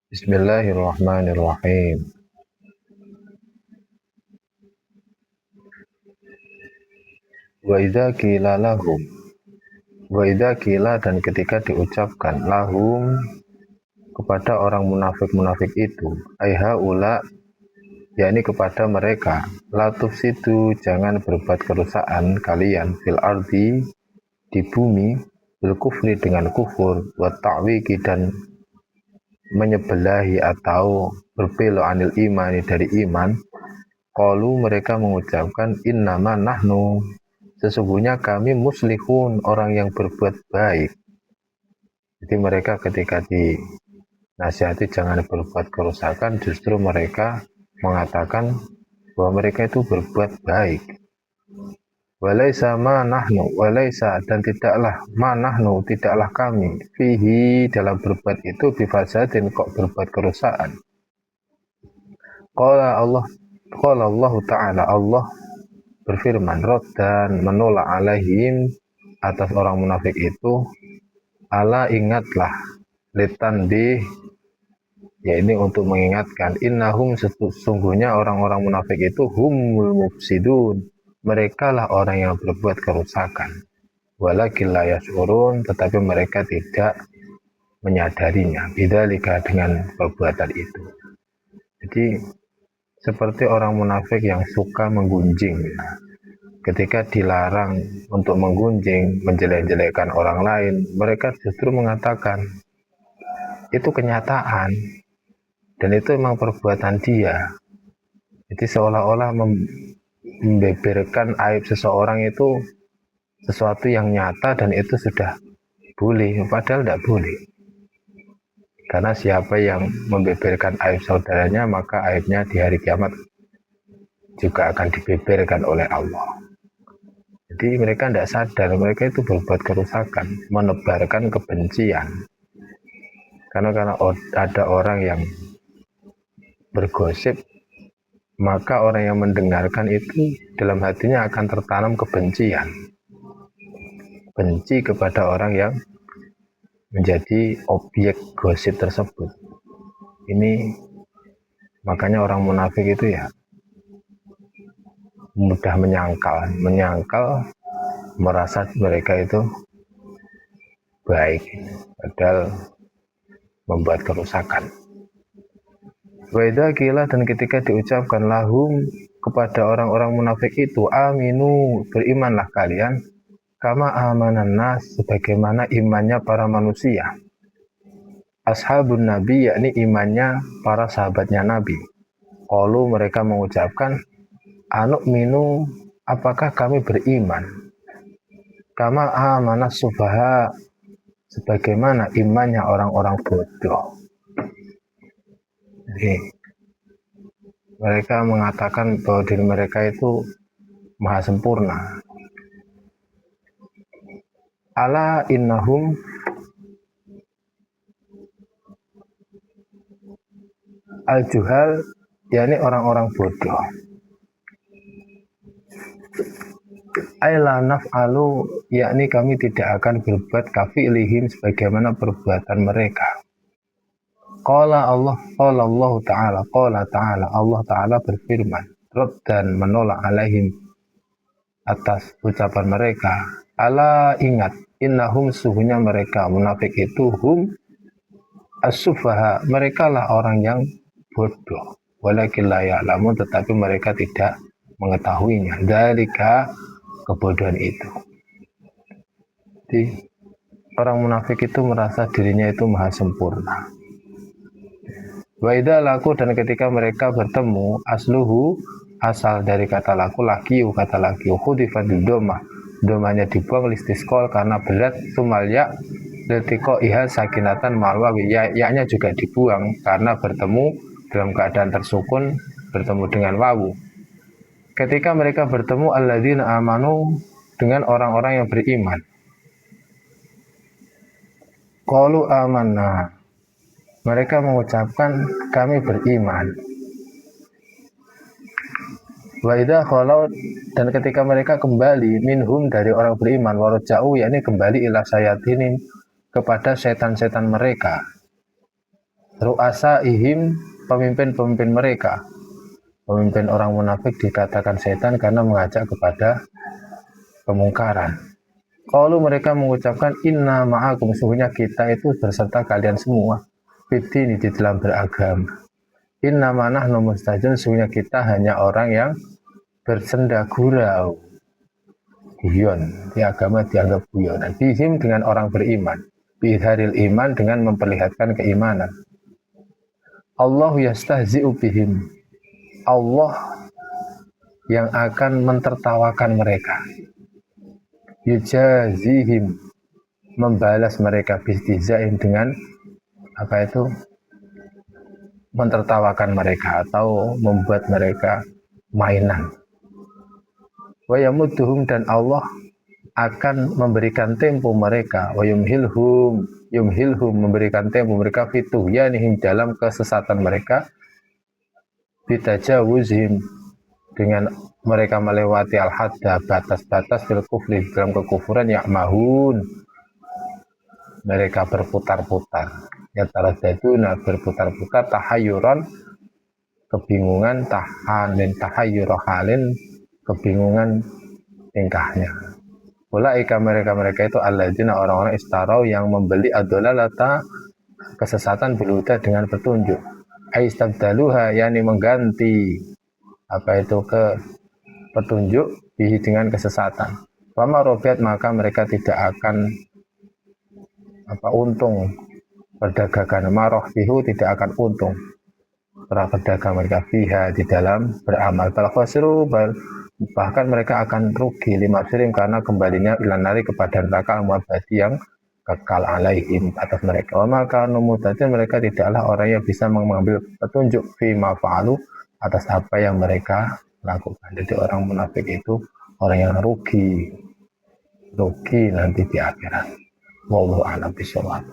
Bismillahirrahmanirrahim. Wa idza qila lahum wa idza qila dan ketika diucapkan lahum kepada orang munafik-munafik itu, ai haula yakni kepada mereka, la tufsidu jangan berbuat kerusakan kalian fil ardi di bumi bil kufri dengan kufur wa ta'wiki dan menyebelahi atau berbelok anil imani dari iman. Qalu mereka mengucapkan innama nahnu sesungguhnya kami muslihun orang yang berbuat baik. Jadi mereka ketika dinasihati jangan berbuat kerusakan, justru mereka mengatakan bahwa mereka itu berbuat baik. Walaisa ma nahnu walaisa dan tidaklah ma nahnu tidaklah kami fihi dalam berbuat itu bifasadin kok berbuat kerusakan. Qala Allah Ta'ala Allah berfirman dan menolak alaihim atas orang munafik itu, ala ingatlah litanbih ya ini untuk mengingatkan, innahum sesungguhnya orang-orang munafik itu humul mufsidun mereka lah orang yang berbuat kerusakan, walakin la yash'urun tetapi mereka tidak menyadarinya bidzalika dengan perbuatan itu. Jadi seperti orang munafik yang suka menggunjing, ketika dilarang untuk menggunjing, menjelek-jelekkan orang lain, mereka justru mengatakan itu kenyataan dan itu memang perbuatan dia. Jadi seolah-olah membeberkan aib seseorang itu sesuatu yang nyata dan itu sudah boleh, padahal tidak boleh. Karena siapa yang membeberkan aib saudaranya, maka aibnya di hari kiamat juga akan dibeberkan oleh Allah. Jadi mereka tidak sadar, mereka itu berbuat kerusakan, menebarkan kebencian. Karena ada orang yang bergosip, maka orang yang mendengarkan itu dalam hatinya akan tertanam kebencian. Benci kepada orang yang menjadi objek gosip tersebut. Ini makanya orang munafik itu ya mudah menyangkal merasa mereka itu baik, padahal membuat kerusakan. Wa idza qila dan ketika diucapkan lahum kepada orang-orang munafik itu, aminu berimanlah kalian kama amanan nas sebagaimana imannya para manusia. Ashabun nabi yakni imannya para sahabatnya nabi. Qalu mereka mengucapkan anuk minu apakah kami beriman kama amanas sufaha sebagaimana imannya orang-orang bodoh. Jadi, mereka mengatakan bahwa diri mereka itu maha sempurna. Ala innahum al-juhal yakni orang-orang bodoh. Aila naf'alu yakni kami tidak akan berbuat kafi'lihim sebagaimana perbuatan mereka. Qala Allah Ta'ala Allah Ta'ala berfirman dan menolak alaihim atas ucapan mereka. Ala ingat innahum sesungguhnya mereka munafik itu hum as-sufaha mereka lah orang yang bodoh, walakin la ya'lamun tetapi mereka tidak mengetahuinya. Dzalika kebodohan itu. Jadi orang munafik itu merasa dirinya itu maha sempurna. Wa idza laku dan ketika mereka bertemu, asluhu asal dari kata laku lakiu kata lakiu khudifat domah domanya dibuang listiskol karena berat sumal ya letiko iha sakinatan malwawi ya-nya juga dibuang karena bertemu dalam keadaan tersukun bertemu dengan wawu. Ketika mereka bertemu alladzina amanu dengan orang-orang yang beriman. Qalu amanna mereka mengucapkan kami beriman. Wa idza khalau dan ketika mereka kembali minhum dari orang beriman waraja'u yakni kembali ila sayatinin kepada setan-setan mereka. Ru'asa ihim, pemimpin-pemimpin mereka. Pemimpin orang munafik dikatakan setan karena mengajak kepada kemungkaran. Kalau mereka mengucapkan inna ma'akum, sesungguhnya kita itu berserta kalian semua. Fitini, di dalam beragama. Inna manahnu mustajun, sesungguhnya kita hanya orang yang bersenda gurau. Guyon, di agama dianggap guyonan. Bihim, dengan orang beriman. Bihharil iman, dengan memperlihatkan keimanan. Allah yastahzi'u bihim, Allah yang akan mentertawakan mereka. Yujazihim, membalas mereka bistihza'in, dengan apa itu, mentertawakan mereka atau membuat mereka mainan. Wa yamudduhum, dan Allah akan memberikan tempo mereka. Wa yumhilhum, memberikan tempo mereka fituhyanihim, dalam kesesatan mereka. Bitajawuzhim, dengan mereka melewati al-hadda, batas-batas fil kufri, dalam kekufuran. Ya'mahun, mereka berputar-putar. Ya taradaduna, berputar-putar. Tahayuran, kebingungan. Tahayyur halin, kebingungan tingkahnya. Ulaika, mereka itu alladzina, orang-orang istarau, yang membeli adzalalata, kesesatan, bilhuda, dengan petunjuk. Aistabdaluha, yakni mengganti apa itu ke petunjuk, bihi, dengan kesesatan. Wama robiat, maka mereka tidak akan untung perdagangan. Maroh bihu, tidak akan untung berdagang mereka fiha, di dalam beramal. Balkhosiru, bahkan mereka akan rugi. Lima sirim, karena kembalinya ilanari, kepada neraka al-muabadi, yang kekal alaihim, atas mereka. Wa maka numutatin, mereka tidaklah orang yang bisa mengambil petunjuk fi ma fa'alu, atas apa yang mereka lakukan. Jadi orang munafik itu orang yang rugi nanti di akhirat. Wallahu a'lam bishawab.